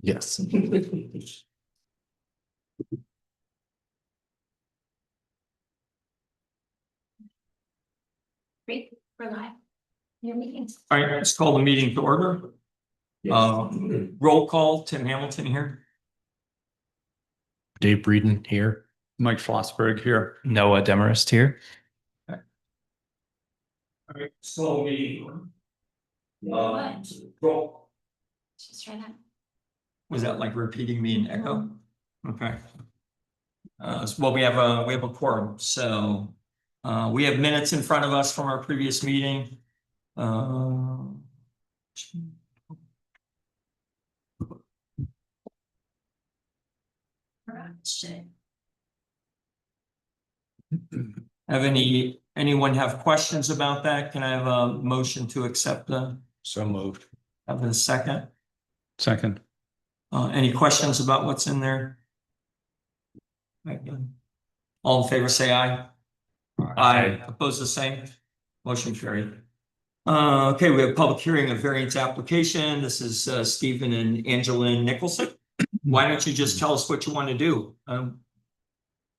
Yes. Great, we're live. Your meetings. All right, let's call the meeting to order. Roll call, Tim Hamilton here. Dave Breeden here. Mike Flossberg here. Noah Demarest here. All right, so meeting. Roll. Just try that. Was that like repeating me in echo? Okay. Well, we have a quorum, so we have minutes in front of us from our previous meeting. Shit. Anyone have questions about that? Can I have a motion to accept So moved. have a second? Second. Any questions about what's in there? All in favor, say aye. Aye. Oppose the same. Motion carried. Okay, we have public hearing of variance application. This is Stephen and Angeline Nicholson. Why don't you just tell us what you want to do?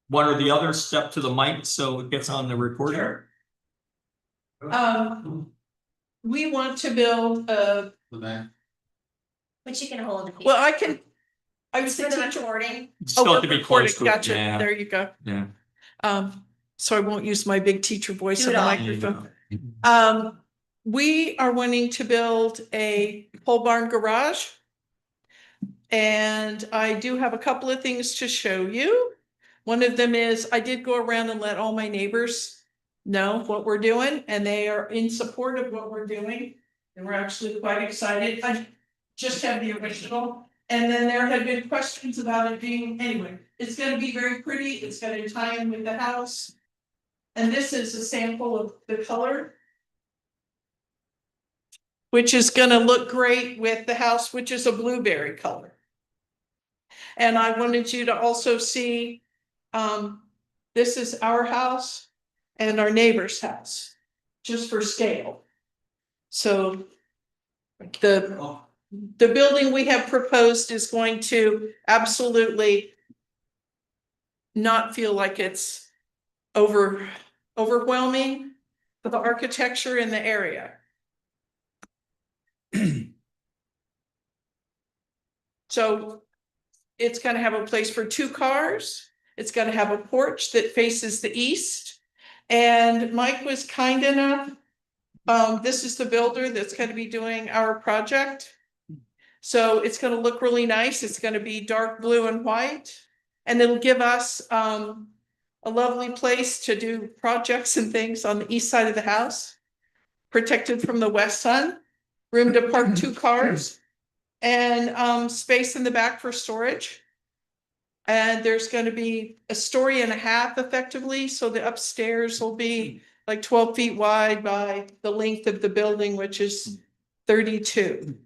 One or the other, step to the mic so it gets on the recorder. We want to build a, But you can hold it. well, I was For the thinking. recording. Still have to be recording, close to it. gotcha, Yeah, there you go. yeah. So I won't use my big teacher voice Do on it the all. microphone. We are wanting to build a pole barn garage. And I do have a couple of things to show you. One of them is I did go around and let all my neighbors know what we're doing, and they are in support of what we're doing. And we're actually quite excited. I just have the original. And then there had been questions about it being, anyway, it's gonna be very pretty. It's gonna tie in with the house. And this is a sample of the color, which is gonna look great with the house, which is a blueberry color. And I wanted you to also see, this is our house and our neighbor's house, just for scale. So the building we have proposed is going to absolutely not feel like it's overwhelming for the architecture in the area. So it's gonna have a place for 2 cars. It's gonna have a porch that faces the east. And Mike was kind enough. This is the builder that's gonna be doing our project. So it's gonna look really nice. It's gonna be dark blue and white. And it'll give us a lovely place to do projects and things on the east side of the house. Protected from the west sun, room to park 2 cars. And space in the back for storage. And there's gonna be a story and a half effectively, so the upstairs will be like 12 feet wide by the length of the building, which is 32.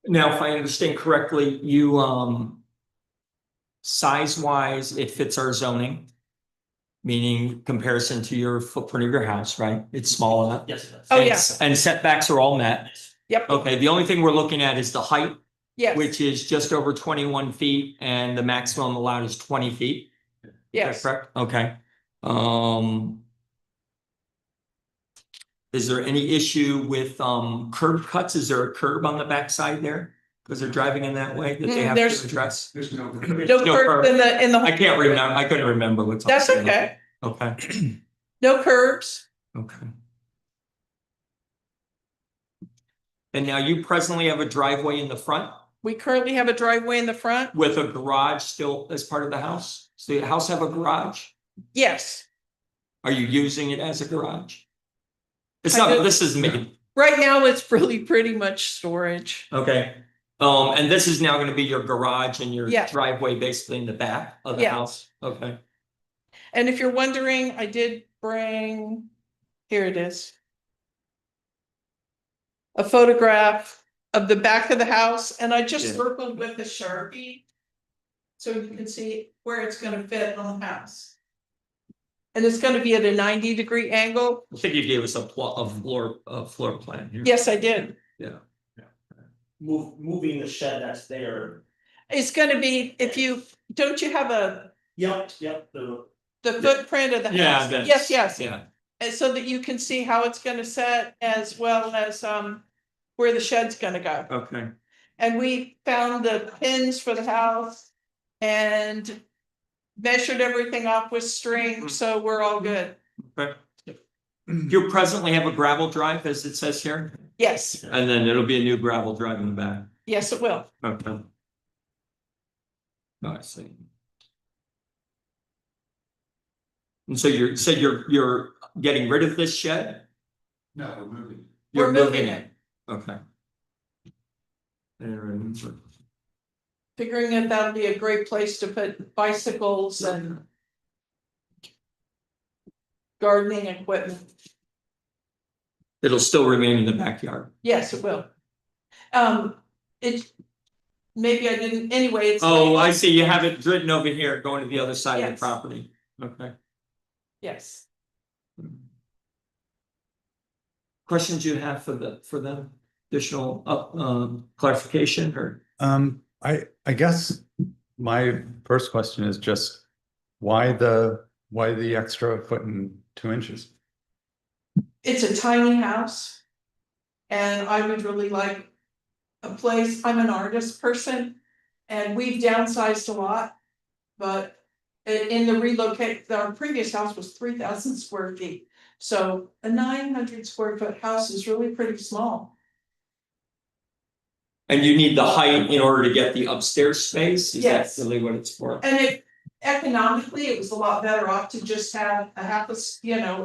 Now, if I understand correctly, you size wise, it fits our zoning. Meaning comparison to your footprint of your house, right? It's small enough. Yes. Oh, And- yeah. And setbacks are all met. Yep, Okay, the only thing we're looking at is the height, yes, which is just over 21 feet and the maximum allowed is 20 feet. Is that yes. correct? Okay. Is there any issue with curb cuts? Is there a curb on the backside there? Because they're driving in that way that they have There's- to address? There's no. No No curb curb. in the. I can't remember, I couldn't remember what's. on That's the- okay. Okay, No curbs. okay. And now you presently have a driveway in the front We currently have a driveway in the front. with a garage still as part of the house? Does the house have a garage? Yes, Are you using it as a garage? It's I not, do. this is me, right now it's really pretty much storage. okay. And this is now gonna be your garage and your Yeah. driveway basically in the back of the Yeah. house, okay? And if you're wondering, I did bring, here it is. A photograph of the back of the house, and I just Yeah. circled with the Sharpie. So you can see where it's gonna fit on the house. And it's gonna be at a 90-degree angle. I think you gave us a floor plan here. Yes, I did. Yeah. Moving the shed that's there. It's gonna be, if you, don't you have Yep, the footprint of the Yeah, house? that's- Yes. Yeah, And so that you can see how it's gonna set as well as where the shed's gonna go. okay. And we found the pins for the house and measured everything off with string, so we're all good. Okay. You presently have a gravel drive, as it says here, Yes, and then it'll be a new gravel drive in the back. yes, it will. Okay. Oh, I see. And so you're getting rid of this shed? No, we're moving. You're We're moving it. Okay. And Figuring that that'll be a great place to put bicycles and gardening equipment. it'll still remain in the backyard. Yes, it will. It, maybe I didn't, anyway, it's. Oh, I see, you have it written over here, going to the other side of the Yes. property. Okay. Yes. Questions you have for them? Additional clarification or? I guess my first question is just why the extra 1.2 inches? It's a tiny house. And I would really like a place, I'm an artist person, and we've downsized a lot. But in the relocate, our previous house was 3,000 square feet. So a 900 square foot house is really pretty small. And you need the height in order to get the upstairs space? Is that Yes. really what it's for? And economically, it was a lot better off to just have a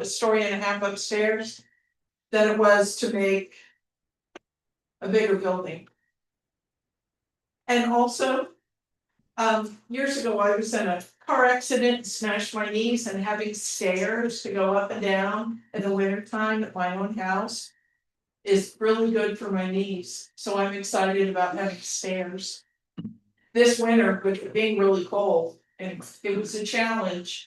story and a half upstairs. Than it was to make a bigger building. And also, years ago, I was in a car accident, smashed my knees, and having stairs to go up and down in the winter time at my own house. Is really good for my knees, so I'm excited about having stairs. This winter, with it being really cold, and it was a challenge.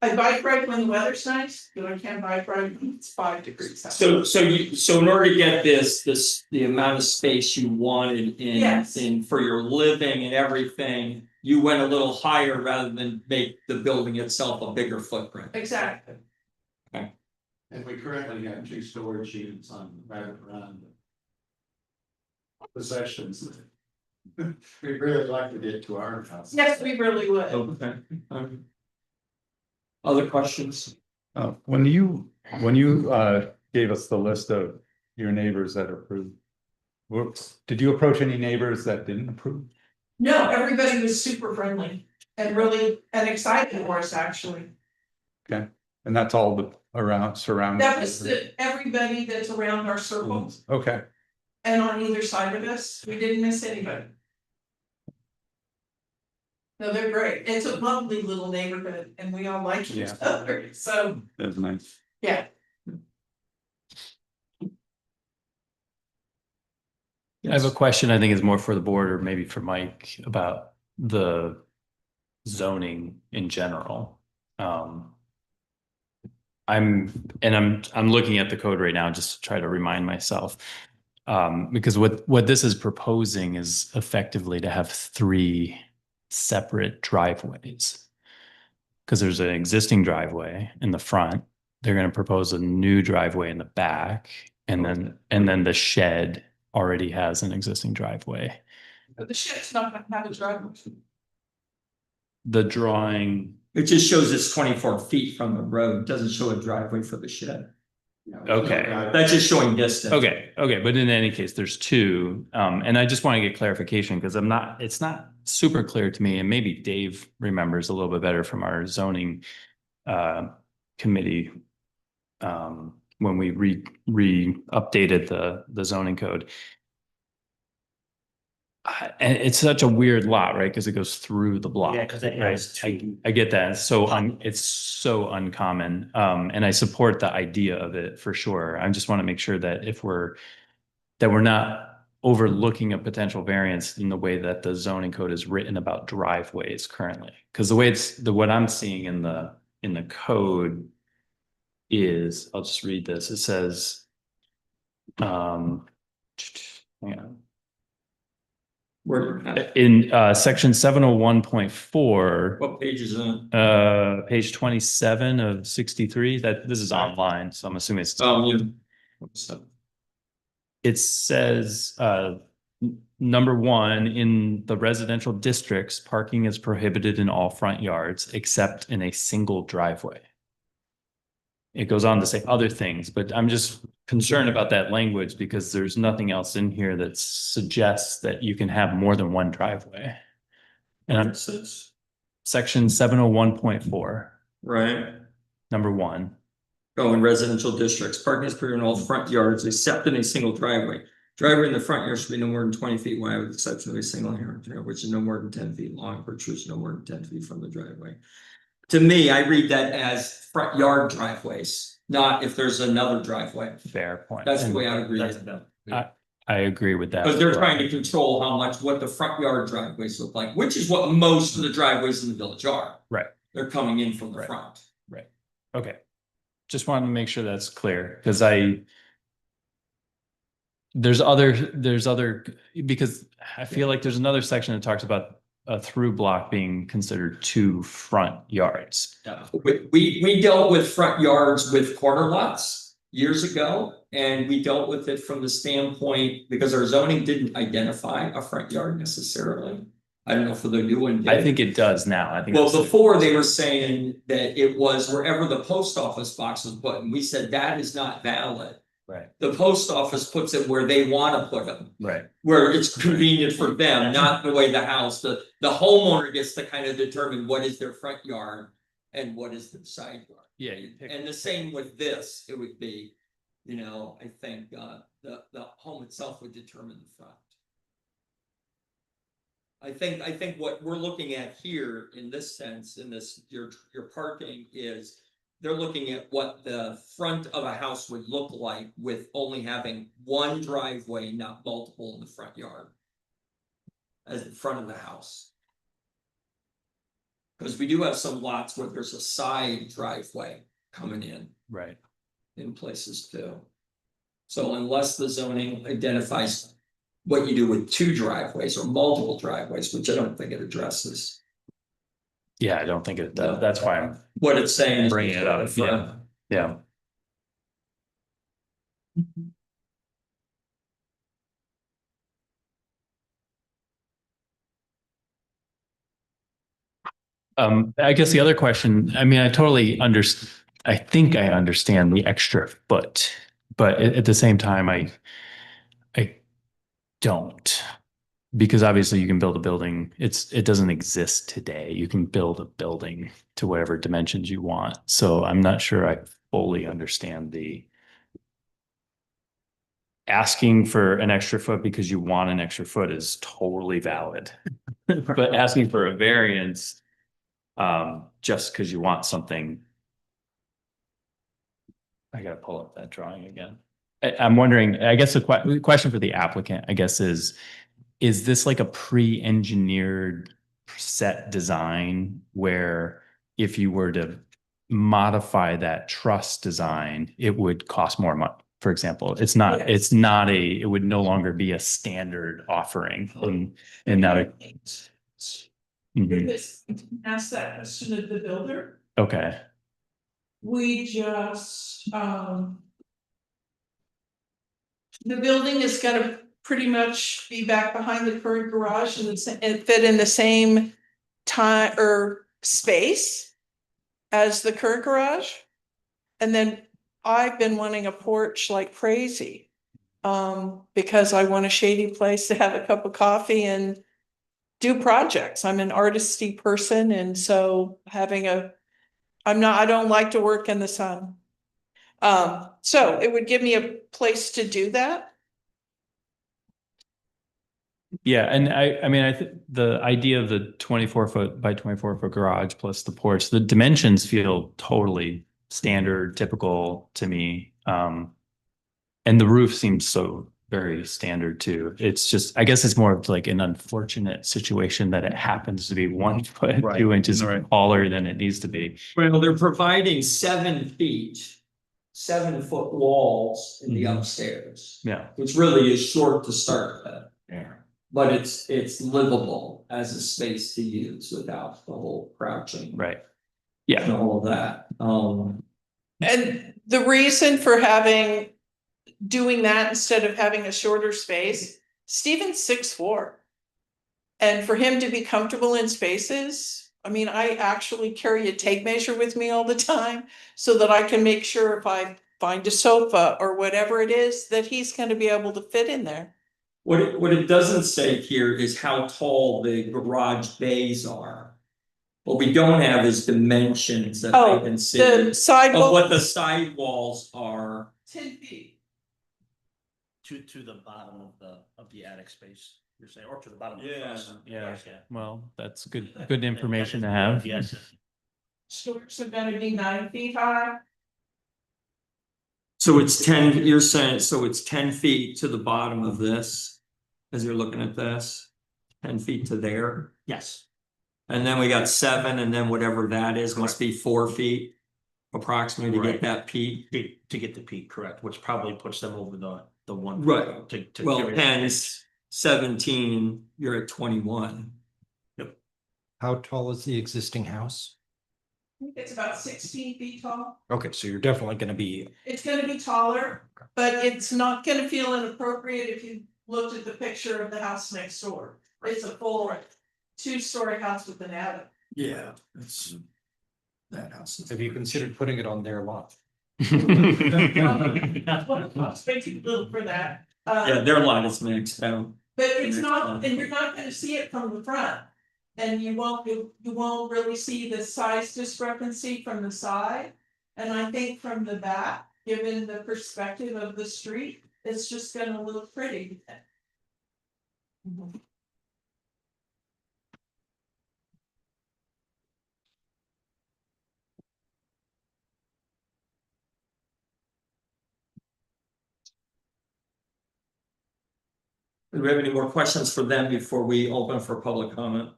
I bike ride when the weather's nice, but I can't bike ride when it's 5 degrees out. So in order to get the amount of space you wanted Yes. in for your living and everything, you went a little higher rather than make the building itself a bigger footprint. Exactly. And we currently have 2 storage units on right around the possessions. We'd really like to get to our house. Yes, we really would. Okay. Other questions? When you gave us the list of your neighbors that approved, did you approach any neighbors that didn't approve? No, everybody was super friendly and really excited for us, actually. And that's all the surrounding. That was everybody that's around our circle Okay, and on either side of us. We didn't miss anybody. No, they're great. It's a lovely little neighborhood and we all like each Yeah. other. So, that's nice. yeah. I have a question, I think is more for the board or maybe for Mike about the zoning in general. I'm looking at the code right now just to try to remind myself. Because what this is proposing is effectively to have 3 separate driveways. Because there's an existing driveway in the front. They're going to propose a new driveway in the back, and then the shed already has an existing driveway. But the shed's not gonna have a driveway. The drawing, It just shows it's 24 feet from the road, it doesn't show a driveway for the shed. Okay. That's just showing distance. okay, but in any case, there's 2. And I just want to get clarification because it's not super clear to me, and maybe Dave remembers a little bit better from our zoning committee when we updated the zoning code. And it's such a weird lot, right? Because it goes through the block. Yeah, 'cause it right? has 2. I get that. It's so uncommon. And I support the idea of it for sure. I just want to make sure that we're not overlooking a potential variance in the way that the zoning code is written about driveways currently. Because the way what I'm seeing in the code is, I'll just read this. It says, hang on. Where, In section 701.4, what page is it? page 27 of 63, that this is online, so I'm assuming it's. It says, number one, in the residential districts, parking is prohibited in all front yards except in a single driveway. It goes on to say other things, but I'm just concerned about that language because there's nothing else in here that suggests that you can have more than one driveway. And I'm section 701.4, Right. number one. Oh, in residential districts, parking is prohibited in all front yards except in a single driveway. Driveway in the front yard should be no more than 20 feet wide with the exception of a single hand, which is no more than 10 feet long, protrudes no more than 10 feet from the driveway. To me, I read that as front yard driveways, not if there's another driveway. Fair point. That's the And way I would read it. I agree with that. Because they're trying to control what the front yard driveways look like, which is what most of the driveways in the village are. Right. They're coming in from the Right. front. Okay. Just wanted to make sure that's clear, because because I feel like there's another section that talks about a through block being considered 2 front yards. We dealt with front yards with corner lots years ago, and we dealt with it from the standpoint because our zoning didn't identify a front yard necessarily. I don't know if the new one did. I think it does now. I think. Well, that's- before they were saying that it was wherever the post office box was put, and we said that is not valid. Right, The post office puts it where they want to put them, right, where it's convenient for them, not the way the house, the homeowner gets to kind of determine what is their front yard and what is their side yard. yeah. You pick- And the same with this, it would be, I think the home itself would determine the front. I think what we're looking at here in this sense, in this, your parking is. They're looking at what the front of a house would look like with only having one driveway, not multiple in the front yard. As the front of the house. Because we do have some lots where there's a side driveway coming Right. in places too. So unless the zoning identifies what you do with 2 driveways or multiple driveways, which I don't think it addresses. Yeah, I don't think it does. That's why I'm What it's saying is. bringing it up. Yeah, yeah. I guess the other question, I mean, I think I understand the extra foot, but at the same time, I don't. Because obviously you can build a building, it doesn't exist today. You can build a building to whatever dimensions you want. So I'm not sure I fully understand the asking for an extra foot because you want an extra foot is totally valid. But asking for a variance, just because you want something. I gotta pull up that drawing again. I'm wondering, I guess the question for the applicant, I guess, is this like a pre-engineered set design where if you were to modify that truss design, it would cost more money? For example, it would no longer be a standard offering and not a. Mhm. Ask that question of the builder. Okay, We just, the building is gonna pretty much be back behind the current garage and fit in the same time or space as the current garage. And then I've been wanting a porch like crazy. Because I want a shady place to have a cup of coffee and do projects. I'm an artisty person, and so I don't like to work in the sun. So it would give me a place to do that. yeah, and I mean, I think the idea of the 24-foot by 24-foot garage plus the porch, the dimensions feel totally standard, typical to me. And the roof seems so very standard too. It's just, I guess it's more of like an unfortunate situation that it happens to be 1 foot, Right. 2 inches Right. taller than it needs to be. Well, they're providing 7 feet, 7-foot walls in the Mhm. upstairs, Yeah. which really is short to start with. Yeah. But it's livable as a space to use without the whole crouching. Right. And Yeah. all of that, And the reason for doing that instead of having a shorter space, Stephen's 6'4". And for him to be comfortable in spaces, I mean, I actually carry a tape measure with me all the time so that I can make sure if I find a sofa or whatever it is, that he's gonna be able to fit in there. what it doesn't say here is how tall the garage bays are. What we don't have is dimensions that Oh, they can see The of sidewalk, what the sidewalls are. 10 feet. To the bottom of the attic space, you're saying, or to the bottom of the Yeah, house. Yeah. Well, that's good information to have. Yes. Stores are gonna be 9 feet high. So it's 10, you're saying, so it's 10 feet to the bottom of this, as you're looking at this, 10 feet to there. Yes. And then we got 7, and then whatever that is, must be 4 feet. Approximately to get Right. that peak. To get the peak, correct, which probably puts them over the 1. Right. To Well, carry that hence 17, you're at 21. How tall is the existing house? I think it's about 16 feet tall. Okay, so you're definitely gonna be, It's gonna be taller, but it's not gonna feel inappropriate if you looked at the picture of the house next door. It's a full 2-story house with an attic. Yeah, that's. That house. have you considered putting it on their lot? It's way too little for that. Yeah, their line is maxed out. But it's not, and you're not gonna see it from the front. And you won't really see the size discrepancy from the side. And I think from the back, given the perspective of the street, it's just gonna look pretty. Do we have any more questions for them before we open for public comment?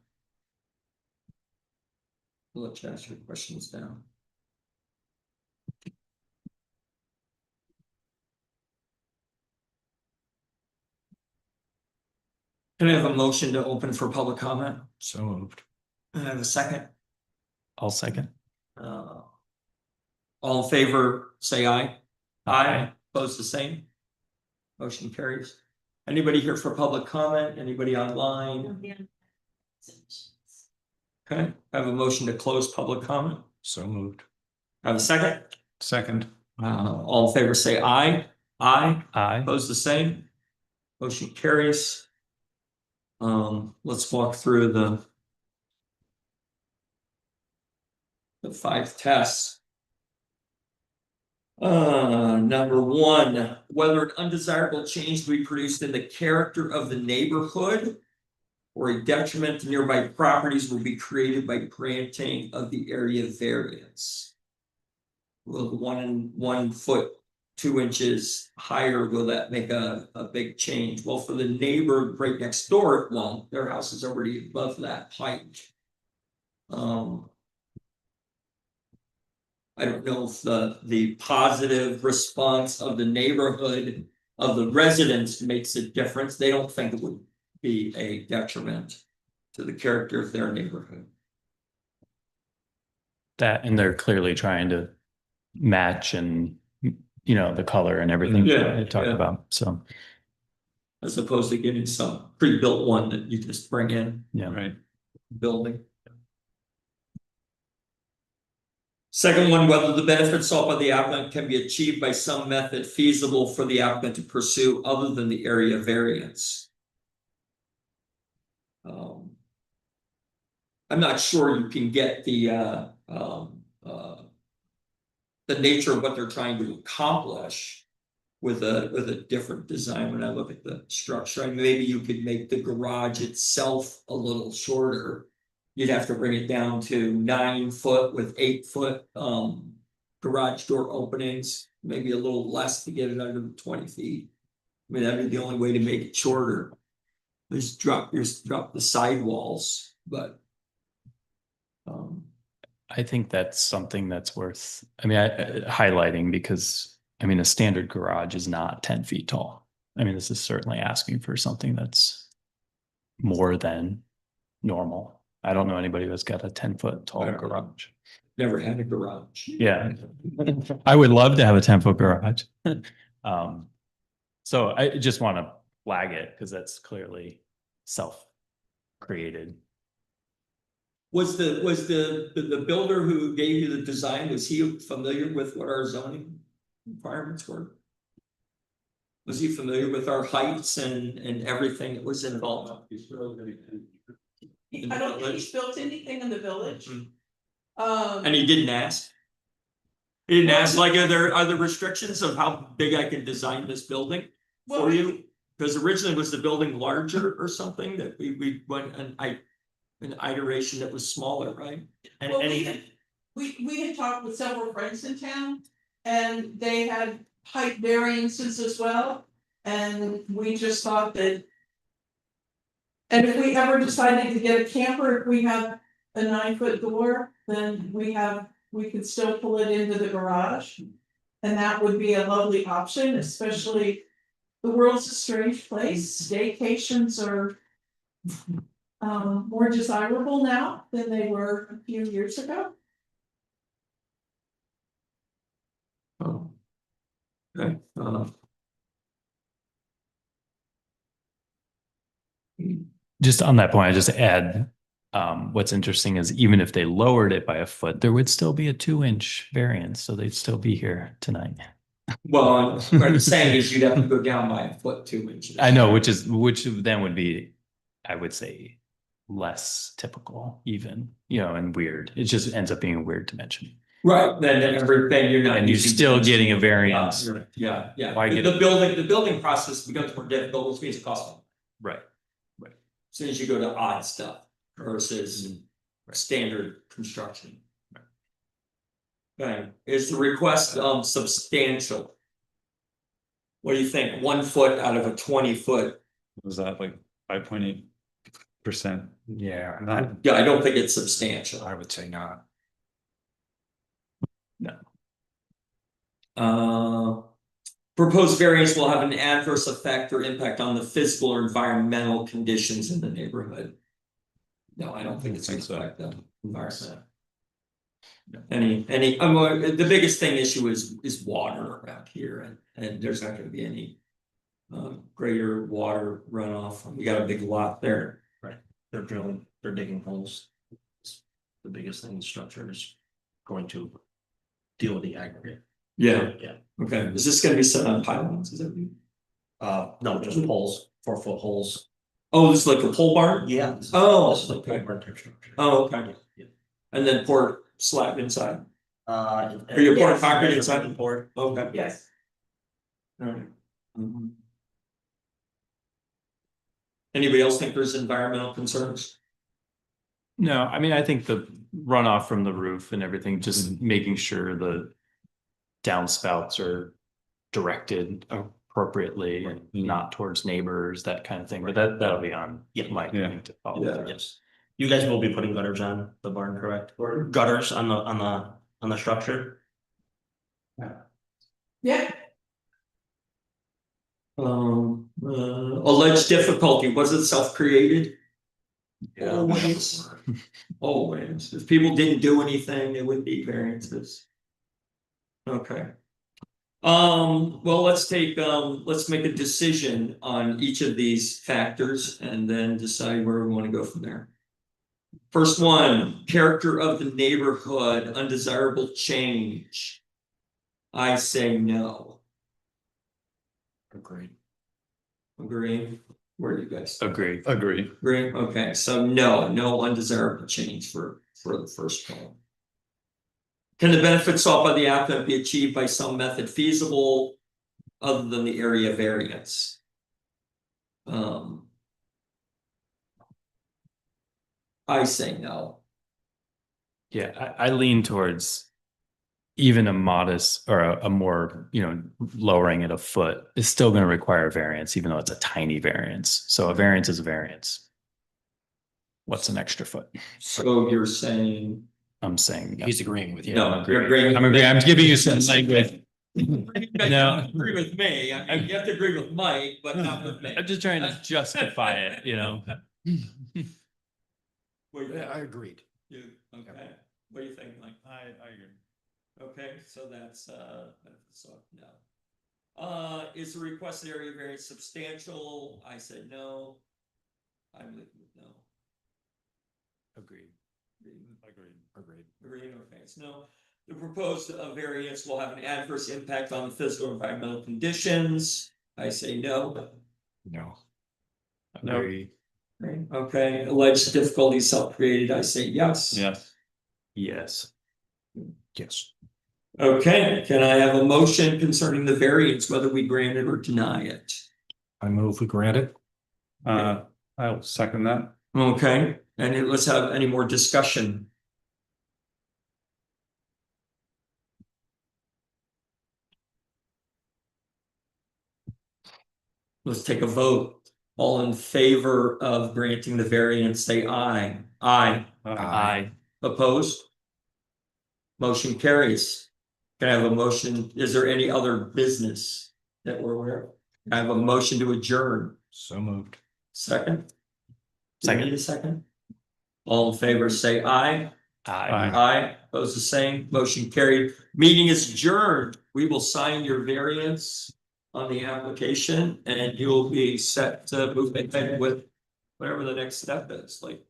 Let's ask your questions down. Can I have a motion to open for public comment? So moved. I have a second. I'll second. All in favor, say aye. Aye. Opposed, the same. Motion carries. Anybody here for public comment? Anybody online? Okay, I have a motion to close public comment. So moved. I have a second. Second. All in favor, say aye. Aye. Aye. Opposed, the same. Motion carries. Let's walk through the 5 tests. Number 1, whether an undesirable change to be produced in the character of the neighborhood or a detriment to nearby properties will be created by granting of the area variance. Will the 1 foot 2 inches higher, will that make a big change? Well, for the neighbor right next door, it won't. Their house is already above that height. I don't know if the positive response of the neighborhood of the residents makes a difference. They don't think it would be a detriment to the character of their neighborhood. That, and they're clearly trying to match and, the color and everything Yeah, that I talked yeah. about, so, As opposed to getting some pre-built one that you just bring in yeah. Right. building. Second one, whether the benefits sought by the applicant can be achieved by some method feasible for the applicant to pursue other than the area variance. I'm not sure you can get the nature of what they're trying to accomplish with a different design. When I look at the structure, I mean, maybe you could make the garage itself a little shorter. You'd have to bring it down to 9 foot with 8 foot garage door openings, maybe a little less to get it under the 20 feet. I mean, that'd be the only way to make it shorter. Just drop the sidewalls, but. I think that's something that's worth, I mean, highlighting because, I mean, a standard garage is not 10 feet tall. I mean, this is certainly asking for something that's more than normal. I don't know anybody that's got a 10-foot tall I don't know. garage. Never had a garage. Yeah. I would love to have a 10-foot garage. So I just want to flag it because that's clearly self-created. Was the builder who gave you the design, was he familiar with what our zoning requirements were? Was he familiar with our heights and everything that was involved? I don't think he's built anything in the village. And he didn't ask? He didn't ask, like, are there restrictions of how big I can design this building Well, for you? Because originally was the building larger or something that we went an iteration that was smaller, right? And Well, any, we had talked with several friends in town and they had height variances as well. And we just thought that. And if we ever decided to get a camper, if we have a 9-foot door, then we could still pull it into the garage. And that would be a lovely option, especially the world's a strange place. Staycations are more desirable now than they were a few years ago. Oh. Okay. Just on that point, I just add, what's interesting is even if they lowered it by a foot, there would still be a 2-inch variance, so they'd still be here tonight. Well, what I'm saying is you'd have to go down by a foot, 2 inches. I know, which then would be, I would say, less typical even, and weird. It just ends up being a weird dimension. Right, then everything you're not. And you're using still to- getting a variance. Yeah, yeah. Why get The it? building process becomes more difficult, which means it costs more. Right. As soon as you go to odd stuff versus standard construction. Okay, is the request substantial? What do you think? 1 foot out of a 20-foot? Was that like 5.8%? Yeah, Yeah, I don't think it's substantial. I would say not. Proposed variance will have an adverse effect or impact on the physical or environmental conditions in the neighborhood. No, I don't think it's gonna affect the environment. The biggest issue is water around here, and there's not gonna be any greater water runoff. We got a big lot there. they're digging holes. The biggest thing, the structure is going to deal with the aggregate. Yeah, Yeah, okay. Is this gonna be set on pylons? Is that what you? no, just poles, 4-foot holes. Oh, this is like a pole barn? Yeah. Oh, This is like okay. pole barn type structure. Oh, okay. Yeah. And then pour slab inside. Are Are you pouring concrete inside? Poured. Okay. Yes. Alright. Anybody else think there's environmental concerns? No, I mean, I think the runoff from the roof and everything, just making sure the downspouts are directed appropriately and not towards neighbors, that kind of thing, but that'll be on Mike. I think, to follow Yeah. through. Yes. You guys will be putting gutters on the barn, correct? Or gutters on the structure? Yeah, Alleged difficulty, was it self-created? Always. Always. If people didn't do anything, they wouldn't be variances. Okay. Well, let's make a decision on each of these factors and then decide where we want to go from there. First one, character of the neighborhood, undesirable change. I say no. Agreed. Agree? Where are you guys? Agree. Agree. Agree, okay, so no undesirable change for the first one. Can the benefits sought by the applicant be achieved by some method feasible other than the area variance? I say no. Yeah, I lean towards even a modest or a more, lowering it a foot is still going to require a variance, even though it's a tiny variance. So a variance is a variance. What's an extra foot? So you're saying, I'm saying. He's agreeing with you. no, you're agreeing. I'm agreeing. I'm giving you some language. You guys No. don't agree with me. I mean, you have to agree with Mike, but not with me. I'm just trying to justify it, What do you think? agreed. You, okay, what do you think, Mike? I agree. Okay, so that's, so, no. Is the requested area variance substantial? I said no. I'm with no. Agreed. Agreed, okay, so no. The proposed variance will have an adverse impact on the physical and environmental conditions. I say no. No. No. Agree. Okay, alleged difficulties self-created, I say yes. Yes. Yes. Yes. Okay, can I have a motion concerning the variance, whether we grant it or deny it? I move we grant it. I'll second that. Okay, and let's have any more discussion. Let's take a vote. All in favor of granting the variance, say aye. Aye. Aye. Opposed? Motion carries. Can I have a motion? Is there any other business that we're aware of? Can I have a motion to adjourn? So moved. Second? Do we Second. need a second? All in favor, say aye. Aye. Aye, opposed the same, motion carried. Meeting is adjourned. We will sign your variance on the application and you'll be set to move ahead with whatever the next step is, like